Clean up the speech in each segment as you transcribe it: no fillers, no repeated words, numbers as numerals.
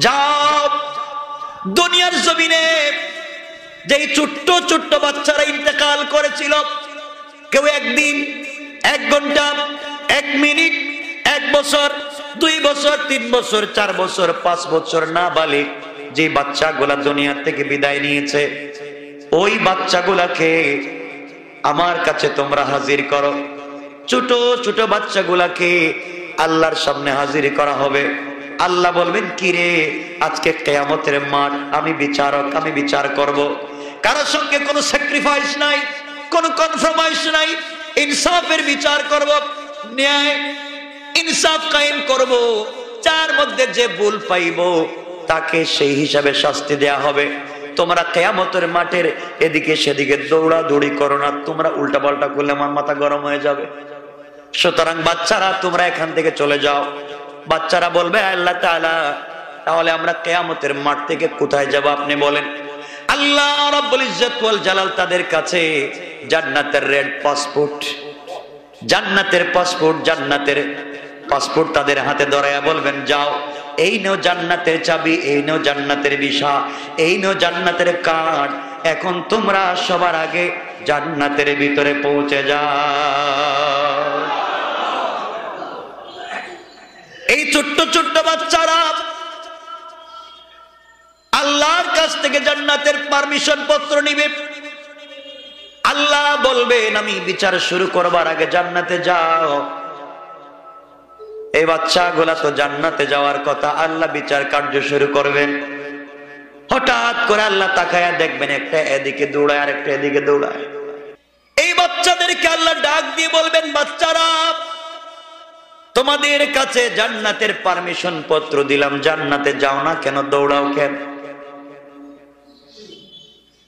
যাও দুনিয়ার জমিনে যেই ছোট্ট ছোট্ট বাচ্চারা ইন্তেকাল করেছিল, কেউ একদিন, 1 ঘন্টা, 1 মিনিট, 1 বছর, 2 বছর, 3 বছর, 4 বছর, 5 বছর নাবালিগ যে বাচ্চাগুলা দুনিয়া থেকে বিদায় নিয়েছে, ওই বাচ্চাগুলাকে আমার কাছে তোমরা হাজির করো। ছোট ছোট বাচ্চাগুলাকে আল্লাহর সামনে হাজির করা হবে। আল্লাহ বলবেন, কি রে, আজকে কিয়ামতের মাঠ, আমি বিচারক, আমি বিচার করব। কারোর সঙ্গে কোনো স্যাক্রিফাইস নাই, কোনো কনফার্মাইজ নাই, ইনসাফের বিচার করব, ন্যায় ইনসাফ কায়েম করব। যার মধ্যে যে ভুল পাইব তাকে সেই হিসাবে শাস্তি দেয়া হবে। তোমরা কিয়ামতের মাঠের এদিকে সেদিকে দৌড়াদৌড়ি করো না, তোমরা উল্টাপাল্টা করলে আমার মাথা গরম হয়ে যাবে। সুতরাং বাচ্চারা তোমরা এখান থেকে চলে যাও। বাচ্চারা বলবে, আল্লাহ তাআলা, তাহলে আমরা কিয়ামতের মাঠ থেকে কোথায় যাব আপনি বলেন। আল্লাহ রাব্বুল ইজ্জত ওয়াল জালাল তাদের কাছে জান্নাতের রেড পাসপোর্ট, জান্নাতের পাসপোর্ট, জান্নাতের পাসপোর্ট তাদের হাতে ধরায়া বলবেন, যাও, এই নাও জান্নাতের চাবি, এই নাও জান্নাতের ভিসা, এই নাও জান্নাতের কার্ড। এখন তোমরা সবার আগে জান্নাতের ভিতরে পৌঁছে যাও। এই ছোট্ট ছোট্ট বাচ্চারা আল্লাহর কাছ থেকে জান্নাতের পারমিশন পত্র নিবে। আল্লাহ বলবেন, আমি বিচার শুরু করবার আগে জান্নাতে যাও। এই বাচ্চাগুলা তো জান্নাতে যাওয়ার কথা, আল্লাহ বিচার কার্য শুরু করবেন। হঠাৎ করে আল্লাহ তাকায়া দেখবেন, একটা এদিকে দৌড়ায় আর একটা এদিকে দৌড়ায়। এই বাচ্চাদেরকে আল্লাহ ডাক দিয়ে বলবেন, বাচ্চারা, তোমাদের কাছে জান্নাতের পারমিশন পত্র দিলাম, জান্নাতে যাও না কেন, দৌড়াও কেন?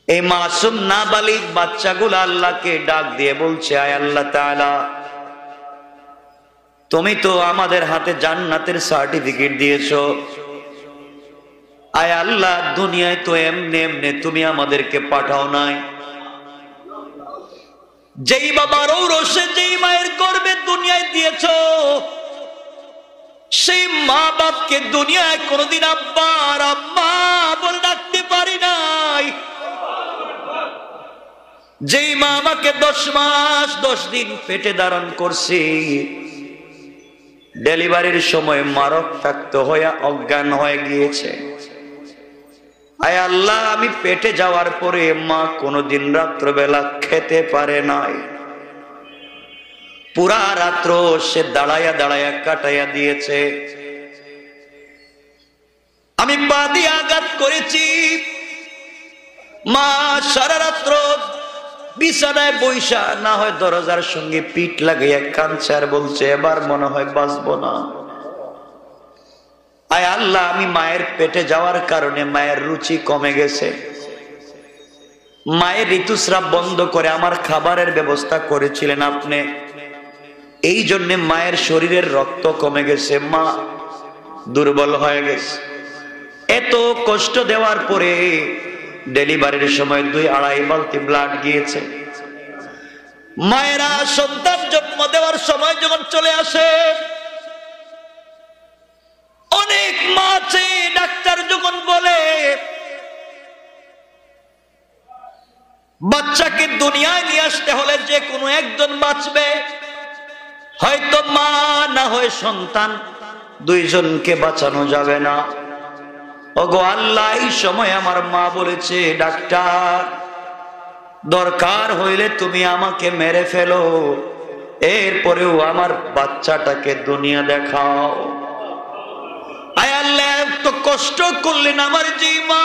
এই মাসুম নাবালিগ বাচ্চাগুলো আল্লাহকে ডাক দিয়ে বলছে, আয় আল্লাহ তাআলা, তুমি তো আমাদের হাতে জান্নাতের সার্টিফিকেট দিয়েছো। আয় আল্লাহ, দুনিয়ায় তো এমনি এমনি তুমি আমাদেরকে পাঠাও নাই। যেই বাবার ঔরসে, যেই মায়ের গর্ভে দুনিয়ায় দিয়েছো, সেই মা বাপকে দুনিয়ায় কোনোদিন আব্বা আর আম্মা বলে ডাকতে পারি নাই। যেই মা আমাকে 10 মাস 10 দিন পেটে ধারণ করছি, ডেলিভারির সময় মারক্তাক্ত হয়ে অজ্ঞান হয়ে গিয়েছে। আয় আল্লাহ, আমি পেটে যাওয়ার পরে মা কোনোদিন রাত্রবেলা খেতে পারে নাই। পুরা রাত্র সে দাঁড়াইয়া দাঁড়াইয়া কাটাইয়া দিয়েছে। আমি পা দিয়ে আঘাত করেছি, মা সারা রাত্র বিছানায় বৈশা, না হয় দরজার সঙ্গে পিঠ লাগাইয়া কাঁদছে আর বলছে, এবার মনে হয় বাঁচবো না। আয় আল্লাহ, আমি মায়ের পেটে যাওয়ার কারণে মায়ের রুচি কমে গেছে। মায়ের ঋতুস্রাব বন্ধ করে আমার খাবারের ব্যবস্থা করেছিলেন আপনি, এই জন্য মায়ের শরীরের রক্ত কমে গেছে, মা দুর্বল হয়ে গেছে। এত কষ্ট দেওয়ার পরে ডেলিভারির সময় 2-2.5 বালতি ব্লাড গিয়েছে। মায়েরা সন্তান জন্ম দেওয়ার সময় যখন চলে আসে, অনেক মা আছে, ডাক্তার যখন বলে বাচ্চাকে দুনিয়ায় নিয়ে আসতে হলে যে কোনো একজন বাঁচবে, হয়তো মা না হয় সন্তান, 2 জনকে বাঁচানো যাবে না। ওগো আল্লাহ, এই সময় আমার মা বলেছে, ডাক্তার, দরকার হইলে তুমি আমাকে মেরে ফেলো, এরপরেও আমার বাচ্চাটাকে দুনিয়া দেখাও। আয় আল্লাহ, এত কষ্ট করলেন আমার যেই মা,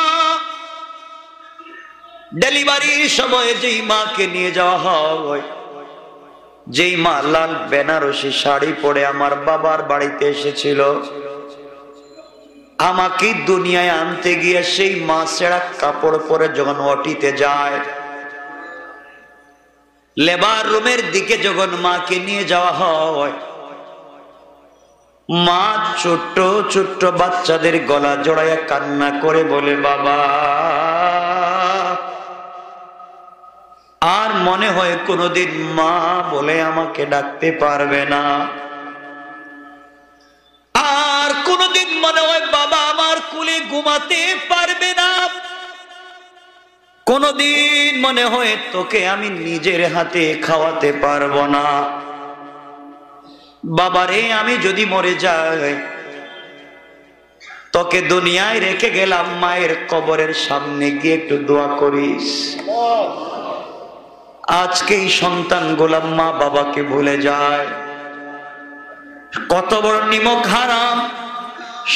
ডেলিভারির সময় যেই মাকে নিয়ে যাওয়া হয়, যেই মা লাল বেনারসি শাড়ি পরে আমার বাবার বাড়িতে এসেছিল, আমাকে দুনিয়ায় আনতে গিয়ে সেই মা ছেঁড়া কাপড় পরে যখন ওটিতে যায়, লেবার রুমের দিকে যখন মাকে নিয়ে যাওয়া হয়, মা ছোট্ট ছোট্ট বাচ্চাদের গলা জড়াইয়া কান্না করে বলে, বাবা, আর মনে হয় কোনোদিন মা বলে আমাকে ডাকতে পারবে না, আর কোনোদিন মনে হয় বাবা আমার কুলে ঘুমাতে পারবে না, কোনদিন মনে হয় তোকে আমি নিজের হাতে খাওয়াতে পারবো না। বাবারে আমি যদি মরে যাই, তোকে দুনিয়ায় রেখে গেলাম, মায়ের কবরের সামনে গিয়ে একটু দোয়া করিস। আজকে এই সন্তান গোলাম মা বাবাকে ভুলে যায়, কত বড় নিমক হারাম।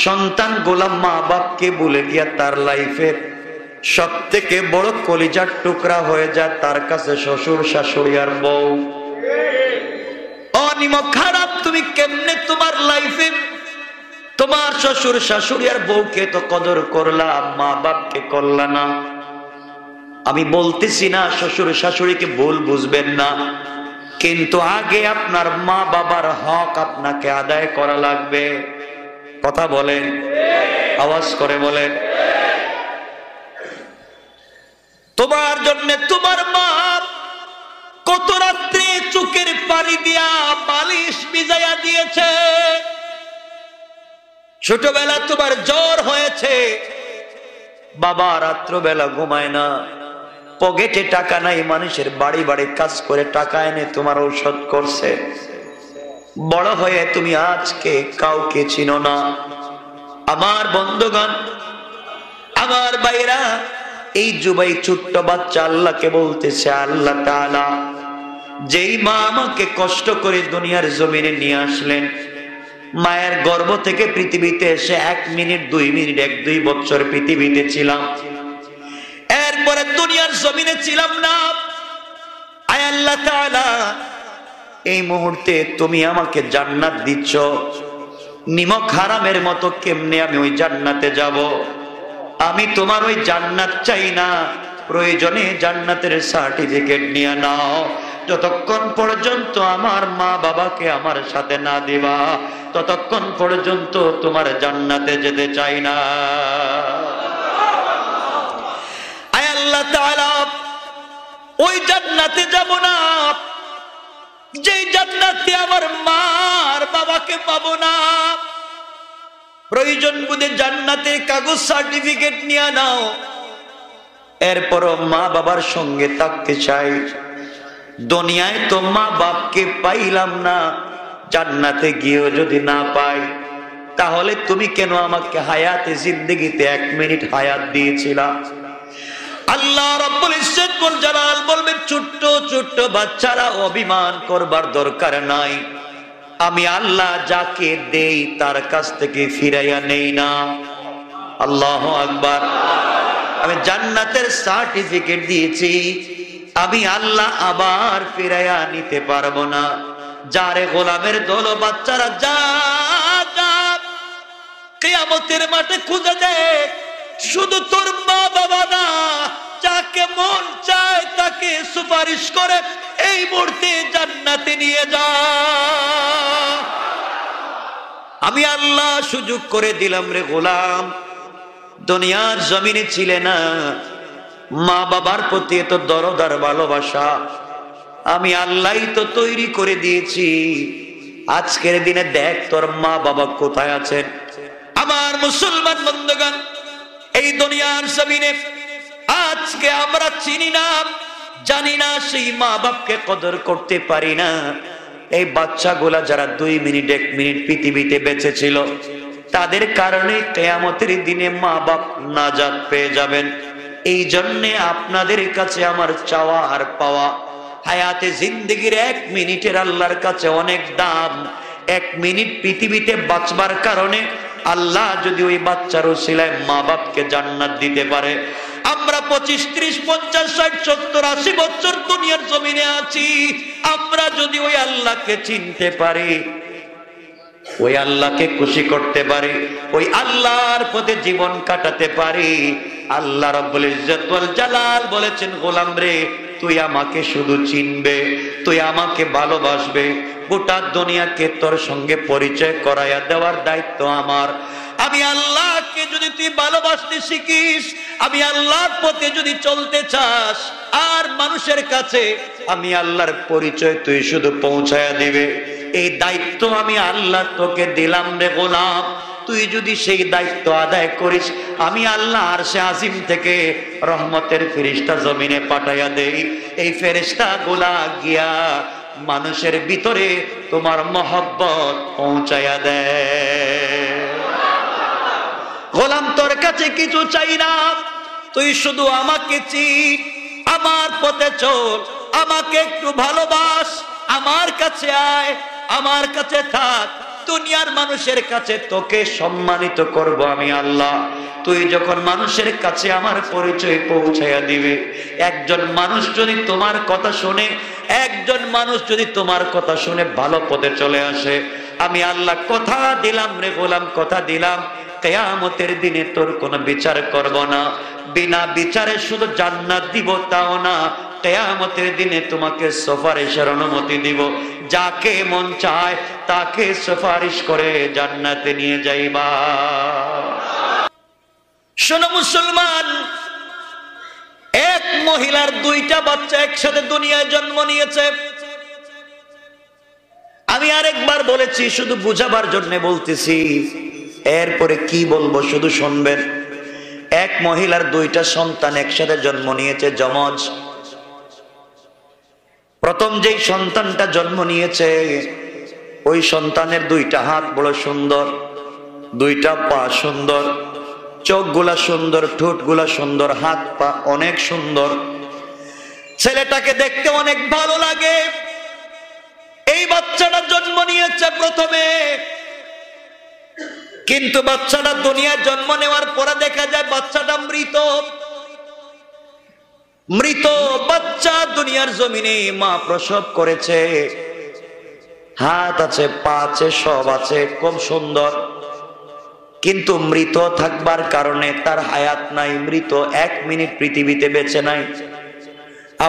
সন্তান গোলাম মা বাপকে ভুলে গিয়া তার লাইফের সব থেকে বড় কলিজার টুকরা হয়ে যায় তার কাছে শ্বশুর শাশুড়ি আর বউ। অনিমক খারাপ, তুমি কেমনে তোমার লাইফে তোমার শ্বশুর শাশুড়ি আর বউকে তো কদর করলা, মা বাপকে করলা না। আমি বলতেছি না শ্বশুর শাশুড়িকে ভুল বুঝবেন না, কিন্তু আগে আপনার মা বাবার হক আপনাকে আদায় করা লাগবে। কথা বলেন, আওয়াজ করে বলেন। তোমার জন্য তোমার মা কত রাত্রে চোখের পানি দিয়া বালিশ ভিজাইয়া দিয়েছে। ছোটবেলা তোমার জ্বর হয়েছে, বাবা রাত্রবেলা ঘুমায় না, পকেটে টাকা নাই, মানুষের বাড়ি বাড়ি কাজ করে টাকা এনে তোমার ঔষধ করছে। বড় হয়ে তুমি আজকে কাউকে চিনো না। আমার বন্ধুগণ, আমার ভাইরা, এই যুবাই ছোট্ট বাচ্চা আল্লাহকে বলতেছে, আল্লাহ তাআলা যেই মা আমাকে কষ্ট করে দুনিয়ার জমিনে নিয়ে আসলেন, মায়ের গর্ভ থেকে পৃথিবীতে এসে 1 মিনিট 2 মিনিট 1-2 বছর পৃথিবীতে ছিলাম, এরপরে দুনিয়ার জমিনে ছিলাম না। আয় আল্লাহ তাআলা, এই মুহূর্তে তুমি আমাকে জান্নাত দিচ্ছ, নিমক হারামের মতো কেমনে আমি ওই জান্নাতে যাব? আমি তোমার ওই জান্নাত চাই না, প্রয়োজনে জান্নাতের সার্টিফিকেট নিয়ে নাও। যতক্ষণ পর্যন্ত আমার মা বাবাকে আমার সাথে না দিবা, ততক্ষণ পর্যন্ত তোমার জান্নাতে যেতে চাই না। আয় আল্লাহ তাআলা, ওই জান্নাতে যাব না যেই জান্নাতে আমার মা আর বাবাকে পাবো না। প্রয়োজন বুঝে জান্নাতের কাগজ সার্টিফিকেট নিয়ে নাও, এরপরও মা বাবার সঙ্গে থাকতে চাই। দুনিয়ায় তো মা বাপকে পাইলাম না, জান্নাতে গিয়েও যদি না পাই, তাহলে তুমি কেন আমাকে হায়াতে জিন্দেগিতে 1 মিনিট হায়াত দিয়েছিলা? আল্লাহ রাব্বুল ইজ্জত ওয়াল জালাল বলবেন, ছোট্ট ছোট্ট বাচ্চারা অভিমান করবার দরকার নাই, আমি আল্লাহ যাকে দেই তার কাছ থেকে ফিরাইয়া নেই না। আল্লাহু আকবার। আমি জান্নাতের সার্টিফিকেট দিয়েছি, আমি আল্লাহ আবার ফিরাইয়া নিতে পারবো না। যারে গোলামের দল বাচ্চারা যা যা কিয়ামতের মাঠে খুঁজে দেখ, শুধু তোর মা বাবা না, যাকে মন চায় তাকে সুপারিশ করে এই মুহূর্তে জান্নাতে নিয়ে যা। আমি আল্লাহ সুযোগ করে দিলাম রে গোলাম, দুনিয়ার জমিনে ছিলে না, মা বাবার প্রতি এত দরদ আর ভালোবাসা আমি আল্লাহই তো তৈরি করে দিয়েছি। আজকের দিনে দেখ তোর মা বাবা কোথায় আছেন। আমার মুসলমান বন্ধুগণ, এই দুনিয়ার জমিনে আজকে আমরা চিনি না, জানি না, সেই মা বাপকে কদর করতে পারি না। এই বাচ্চাগুলা যারা 2 মিনিট 1 মিনিট পৃথিবীতে বেঁচে ছিল, তাদের কারণে কিয়ামতের দিনে মা বাপ নাজাত পেয়ে যাবেন। এই জন্য আপনাদের কাছে আমার চাওয়া আর পাওয়া, হায়াতে জিন্দেগির 1 মিনিটের আল্লাহর কাছে অনেক দাম। 1 মিনিট পৃথিবীতে বাঁচবার কারণে আল্লাহ যদি ওই বাচ্চার ওসিলায় মা বাপকে জান্নাত দিতে পারে, আমরা 25, 30, 50, 60, 70, 80 বছর দুনিয়ার জমিনে আছি, আমরা যদি ওই আল্লাহকে চিনতে পারি, ওই আল্লাহকে খুশি করতে পারি, ওই আল্লাহর পথে জীবন কাটাতে পারি, আল্লাহ রাব্বুল ইজ্জত ওয়াল জালাল বলেছেন, গোলাম রে তুই আমাকে শুধু চিনবে, তুই আমাকে ভালোবাসবে, গোটা দুনিয়াকে তোর সঙ্গে পরিচয় করাইয়া দেওয়ার দায়িত্ব আমার। আমি আল্লাহকে যদি তুই ভালোবাসতে শিখিস, আমি আল্লাহর পথে যদি চলতে চাস, আর মানুষের কাছে আমি আল্লাহর পরিচয় তুই শুধু পৌঁছায়া দিবে, এই দায়িত্ব আমি আল্লাহ তোকে দিলাম রে গোলাম। তুই তুই যদি সেই দায়িত্ব আদায় করিস, আমি আল্লাহ আরশে আজিম থেকে রহমতের ফেরেশতা জমিনে পাঠাইয়া দেই। এই ফেরেশতাগুলা গিয়া মানুষের ভিতরে তোমার মহব্বত পৌঁছাইয়া দেয়। গোলাম তোর কাছে কিছু চাই না, তুই শুধু আমাকে চিন, আমার পথে চল, আমাকে একটু ভালোবাস, আমার কাছে আয়, আমার কাছে থাক। দুনিয়ার মানুষের কাছে তোকে সম্মানিত করব আমি আল্লাহ। তুই যখন মানুষের কাছে আমার পরিচয় পৌঁছাইয়া দিবে, একজন মানুষ যদি তোমার কথা শুনে, একজন মানুষ যদি তোমার কথা শুনে ভালো পথে চলে আসে, আমি আল্লাহ কথা দিলাম রে গোলাম, কথা দিলাম, কিয়ামতের দিনে তোর কোনো বিচার করব না, বিনা বিচারে শুধু জান্নাত দিব তাও না, কিয়ামতের দিনে তোমাকে সুপারিশের অনুমতি দিব। যাকে মন চায় তাকে সুপারিশ করে জান্নাতে নিয়ে যাইবা। শোনো মুসলমান, এক মহিলার দুইটা বাচ্চা একসাথে দুনিয়ায় জন্ম নিয়েছে। আমি আরেকবার বলেছি, শুধু বুঝাবার জন্য বলতেছি, এরপরে কি বলবো শুধু শুনবেন। এক মহিলার দুইটা সন্তান একসাথে জন্ম নিয়েছে, যমজ। প্রথম যেই সন্তানটা জন্ম নিয়েছে, ওই সন্তানের দুইটা হাত বড় সুন্দর, দুইটা পা সুন্দর, চোখগুলা সুন্দর, ঠোঁটগুলা সুন্দর, হাত পা অনেক সুন্দর। ছেলেটাকে দেখতে অনেক ভালো লাগে। এই বাচ্চাটা জন্ম নিয়েছে প্রথমে, কিন্তু বাচ্চাটা দুনিয়ায় জন্ম নেওয়ার পরে দেখা যায় বাচ্চাটা মৃত। মৃত বাচ্চা দুনিয়ার জমিনে মা প্রসব করেছে, হাত আছে, পা আছে, সব আছে, খুব সুন্দর, কিন্তু মৃত থাকবার কারণে তার হায়াত নাই, মৃত, 1 মিনিট পৃথিবীতে বেঁচে নাই।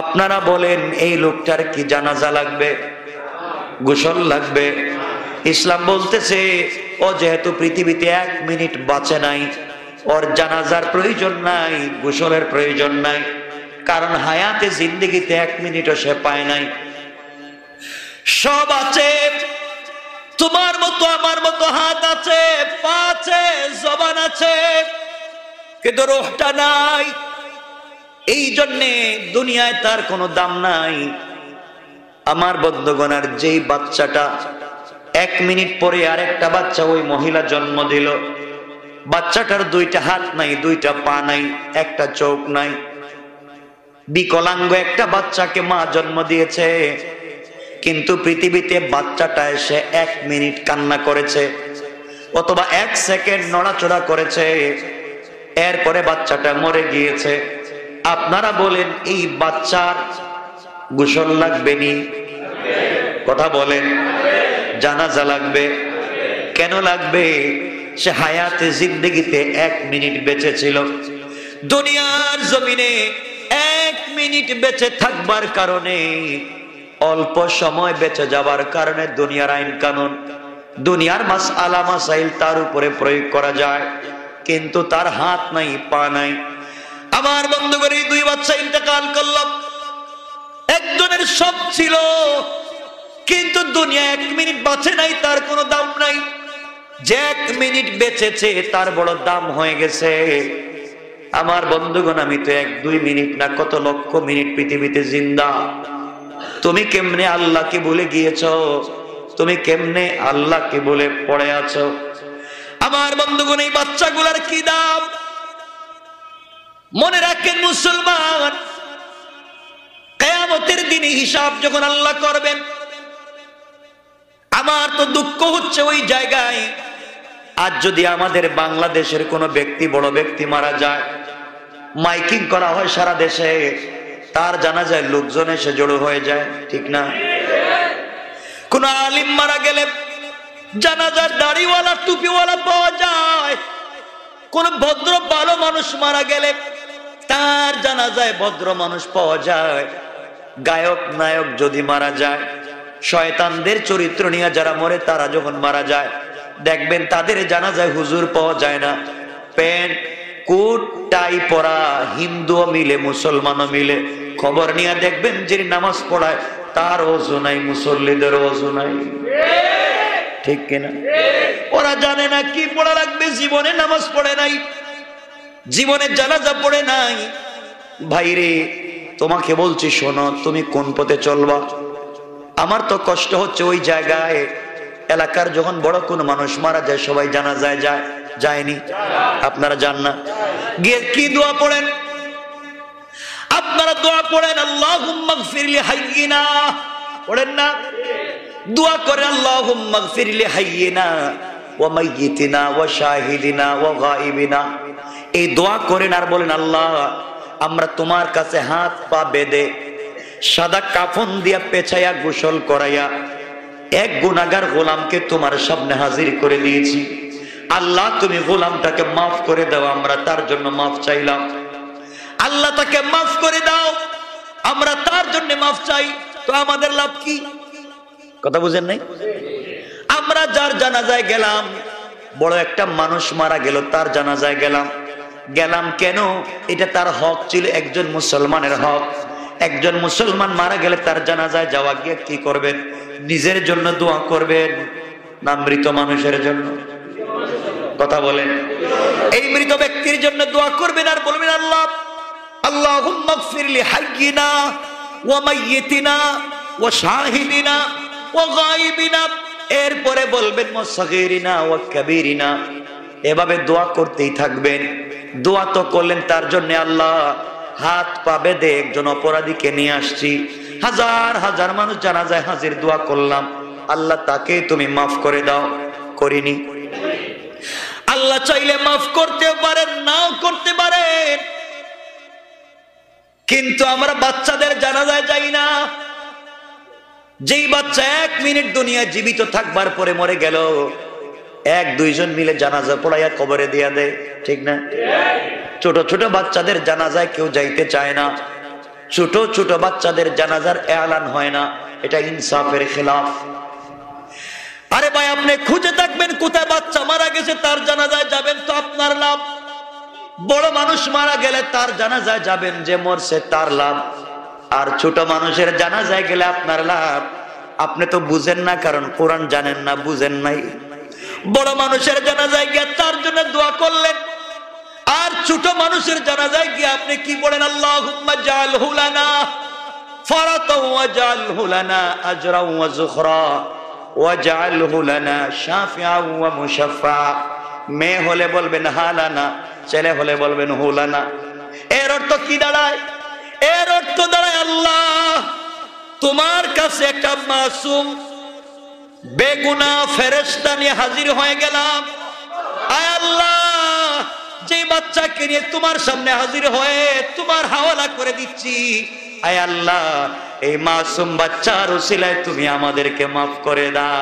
আপনারা বলেন এই লোকটার কি জানাজা লাগবে? গোসল লাগবে? ইসলাম বলতেছে ও যেহেতু পৃথিবীতে 1 মিনিট বাঁচে নাই, ওর জানাজার প্রয়োজন নাই, গোসলের প্রয়োজন নাই, কারণ হায়াতে জিন্দেগিতে 1 মিনিটও সে পায় নাই। সব আছে, তোমার মতো আমার মতো হাত আছে, পা আছে, জবান আছে, কিন্তু রূহটা নাই। এই জন্যে দুনিয়ায় তার কোনো দাম নাই। আমার বন্ধুগণের, যেই বাচ্চাটা 1 মিনিট পরে আরেকটা বাচ্চা ওই মহিলা জন্ম দিল, বাচ্চাটার দুইটা হাত নাই, দুইটা পা নাই, একটা চোখ নাই, বিকলাঙ্গ একটা বাচ্চাকে মা জন্ম দিয়েছে, কিন্তু পৃথিবীতে বাচ্চাটা এসে 1 মিনিট কান্না করেছে অথবা 1 সেকেন্ড নড়াচড়া করেছে, এরপরে বাচ্চাটা মরে গিয়েছে। আপনারা বলেন এই বাচ্চার গোসল লাগবে নি? কথা বলেন। জানাজা লাগবে? কেন লাগবে? সে হায়াতে জিন্দেগিতে 1 মিনিট বেঁচে ছিল। দুনিয়ার জমিনে 1 মিনিট বেঁচে থাকবার কারণে, অল্প সময় বেঁচে যাবার কারণে দুনিয়ার আইন কানুন, দুনিয়ার মাসআলা মাসাইল তার উপরে প্রয়োগ করা যায়, কিন্তু তার হাত নাই, পা নাই। আমার বন্ধুগণ, এই 2 বাচ্চা ইন্তেকাল করল। একজনের সব ছিল, কিন্তু দুনিয়া 1 মিনিট বাঁচে নাই, তার কোনো দাম নাই। যে 1 মিনিট বেঁচেছে তার বড় দাম হয়ে গেছে। আমার বন্ধুগণ, আমি তো 1-2 মিনিট না, কত লক্ষ মিনিট পৃথিবীতে জিন্দা। তুমি কেমনে আল্লাহকে ভুলে গিয়েছো? তুমি কেমনে আল্লাহকে বলে পড়ে আছো? আমার বন্ধুগণ, এই বাচ্চাগুলার কি দাম? মনে রাখেন মুসলমান, কিয়ামতের দিনে হিসাব যখন আল্লাহ করবেন, আমার তো দুঃখ হচ্ছে ওই জায়গায়, আজ যদি আমাদের বাংলাদেশের কোনো ব্যক্তি, বড় ব্যক্তি মারা যায়, মাইকিং করা হয় সারা দেশে, তার জানাজায় লোকজন এসে জড়ো হয়ে যায়, ঠিক না? কোন আলিম মারা গেলে জানাজার দাড়িওয়ালা, টুপিওয়ালা পাওয়া যায়। কোন ভদ্র ভালো মানুষ মারা গেলে তার জানাজায় ভদ্র মানুষ পাওয়া যায়। গায়ক নায়ক যদি মারা যায়, শয়তানদের চরিত্র নিয়ে যারা মরে, তারা যখন মারা যায়, দেখবেন তাদের জানাজায় হুজুর পাওয়া যায় না। প্যান্ট কোট টাই পরা হিন্দুও মিলে, মুসলমানও মিলে, খবর নিয়ে দেখবেন যিনি নামাজ পড়ায় তার ওযু নাই, মুসল্লিদের ওযু নাই। ঠিক কিনা? ওরা জানে না কি পড়া লাগবে, জীবনে নামাজ পড়ে নাই, জীবনে জানাজা পড়ে নাই। ভাইরে তোমাকে বলছি শোনো, তুমি কোন পথে চলবা? আমার তো কষ্ট হচ্ছে ওই জায়গায় এলাকার যখন বড় কোন মানুষ মারা যায় সবাই জানাজায় যায়, যায়নি? আপনারা যান না? গিয়ে কি দোয়া পড়েন? আপনারা দোয়া পড়েন আল্লাহুম্মা গফির লি হাইয়িনা, পড়েন না? দোয়া করেন আল্লাহুম্মা গফির লি হাইয়িনা ওয়া মাইয়িতিনা ওয়া শাহিদিনা ওয়া গায়িবিনা। এই দোয়া করেন আর বলেন আল্লাহ আমরা তোমার কাছে হাত পা বেঁধে সাদা কাফন দিয়া পেছাইয়া গোসল করাইয়া এক গুনাহগার গোলামকে তোমার সামনে হাজির করে দিয়েছি। আল্লাহ তুমি গোলামটাকে মাফ করে দাও, আমরা তার জন্য মাফ চাইলাম। আল্লাহ তাকে মাফ করে দাও, আমরা তার জন্য মাফ চাই। তো আমাদের লাভ কি? কথা বুঝেন নাই? আমরা যার জানাজায় গেলাম, বড় একটা মানুষ মারা গেল, তার জানাজায় গেলাম কেন? এটা তার হক ছিল, একজন মুসলমানের হক। একজন মুসলমান মারা গেলে তার জানাজায় যাওয়া গিয়ে কি করবেন? নিজের জন্য দোয়া করবেন না মৃত মানুষের জন্য? কথা বলেন। এই মৃত ব্যক্তির জন্য দোয়া করবেন আর বলবেন আল্লাহ আল্লাহুম্মা গফির লি হাইয়িনা ওয়া মাইয়িতিনা ওয়া শাহিদিনা ওয়া গায়িবিনা। এরপরে বলবেন মুসাগিরিনা ওয়া কাবীরিনা। এভাবে দোয়া করতেই থাকবেন। দোয়া তো করলেন তার জন্য, আল্লাহ হাত পা বেঁধে একজন অপরাধীকে নিয়ে আসছি, হাজার হাজার মানুষ জানাজায় হাজির, দোয়া করলাম আল্লাহ তাকে তুমি মাফ করে দাও। করিনি? আল্লাহ চাইলে মাফ করতে পারেন, নাও করতে পারেন, কিন্তু আমরা বাচ্চাদের জানাজায় যাই না। যেই বাচ্চা 1 মিনিট দুনিয়া জীবিত থাকবার পরে মরে গেল, 1-2 জন মিলে জানাজা পড়াইয়া কবরে দিয়া দেয়, ঠিক না? ছোট ছোট বাচ্চাদের জানাজায় কেউ যাইতে চায় না, ছোট ছোট বাচ্চাদের জানাজার এলান হয় না, এটা ইনসাফের খেলাফ। আরে ভাই আপনি খুঁজে থাকবেন কোথায় বাচ্চা মারা গেছে, তার জানাজায় যাবেন তো আপনার লাভ। বড় মানুষ মারা গেলে তার জানাজায় যাবেন, যে মরছে তার লাভ। আর ছোট মানুষের জানাজায় গেলে আপনার লাভ। আপনি তো বুঝেন না, কারণ কোরআন জানেন না, বুঝেন নাই। বড় মানুষের জানাজায় গিয়ে তার জন্য দোয়া করলেন, আর ছোট মানুষের জানাজায় গিয়ে আপনি কি বলেন? আল্লাহুম্মা জাআলহু লানা ফারাতাও ওয়া জাআলহু লানা আজরাও ওয়া যুখরা ওয়া জাআলহু লানা শাফিআও ওয়া মুশাফফা। মেয়ে হলে বলবেন হালানা, ছেলে হলে বলবেন হুলানা। এর অর্থ কি দাঁড়ায়? এর অর্থ দাঁড়ায় আল্লাহ তোমার কাছে একটা মাসুম বেগুনাহ ফেরেশতা নিয়ে হাজির হয়ে গেলাম। আয় আল্লাহ, যে বাচ্চাকে নিয়ে তোমার সামনে হাজির হয়ে তোমার হাওয়ালা করে দিচ্ছি, আয় আল্লাহ এই মাসুম বাচ্চার উসিলায় তুমি আমাদেরকে মাফ করে দাও।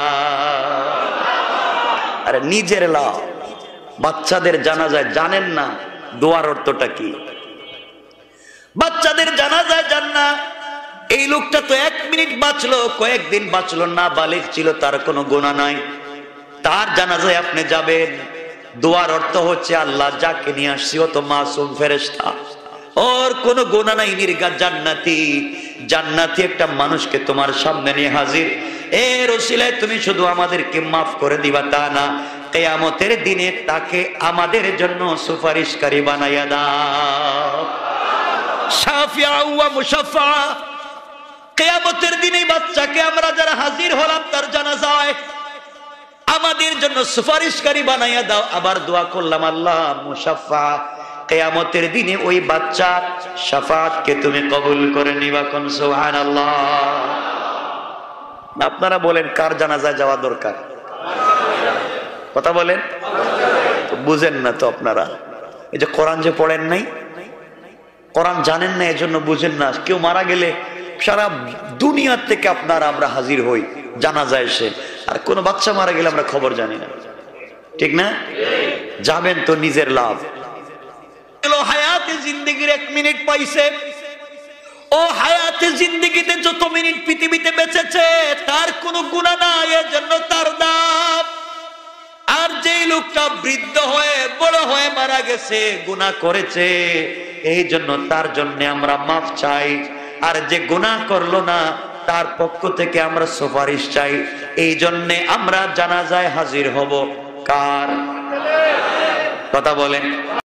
আরে নিজের লাভ। বাচ্চাদের জানাজায় জানেন না দোয়ার অর্থটা কি? বাচ্চাদের জানাজায় যান না। এই লোকটা তো 1 মিনিট বাঁচলো, কয়েকদিন বাঁচলো না, বালিগ ছিল, তার কোনো গুনাহ নাই, তার জানাজায় আপনি যাবেন। দোয়ার অর্থ হচ্ছে আল্লাহ যাকে নিয়ে আসছি ও তো মাসুম ফেরেশতা, ওর কোনো গুনাহ নাই, নির্ঘাত জান্নাতি। জান্নাতি একটা মানুষকে তোমার সামনে নিয়ে হাজির, এর ওসিলায় তুমি শুধু আমাদেরকে মাফ করে দিবা তা না, কিয়ামতের দিনে তাকে আমাদের জন্য সুপারিশকারী বানাইয়া দাও। শাফিআ ওয়া মুশাফফা। কিয়ামতের দিনে বাচ্চাকে আমরা যারা হাজির হলাম তার জানাজায় আমাদের জন্য সুপারিশকারী বানাইয়া দাও। আবার দোয়া করলাম আল্লাহ মুশাফফা, কিয়ামতের দিনে ওই বাচ্চার শাফাআতকে তুমি কবুল করে নিবা। কোন সুবহানাল্লাহ। আপনারা বলেন কার জানাজায় যাওয়া দরকার? কথা বলেন। বুঝেন না তো আপনারা। এই যে কোরআন যে পড়েন নাই, কোরআন জানেন না, এজন্য বুঝেন না। কেউ মারা গেলে সারা দুনিয়া থেকে আপনারা আমরা হাজির হই জানাজায় এসে, আর কোন বাচ্চা মারা গেলে আমরা খবর জানি না, ঠিক না? যাবেন তো নিজের লাভ। হায়াতে জিন্দেগির 1 মিনিট পাইছে, ও হায়াতে জিন্দেগিতে যত মিনিট পৃথিবীতে বেঁচেছে তার কোনো গুনাহ নাই, এর জন্য তার দাম। আর যেই লোকটা বৃদ্ধ হয়ে বড় হয়ে মারা গেছে, গুনাহ করেছে, এই জন্য তার জন্য আমরা মাফ চাই। আর যে গুনাহ করলো না তার পক্ষ থেকে আমরা সুপারিশ চাই। এই জন্যে আমরা জানাজায় হাজির হব। কার কথা বলেন?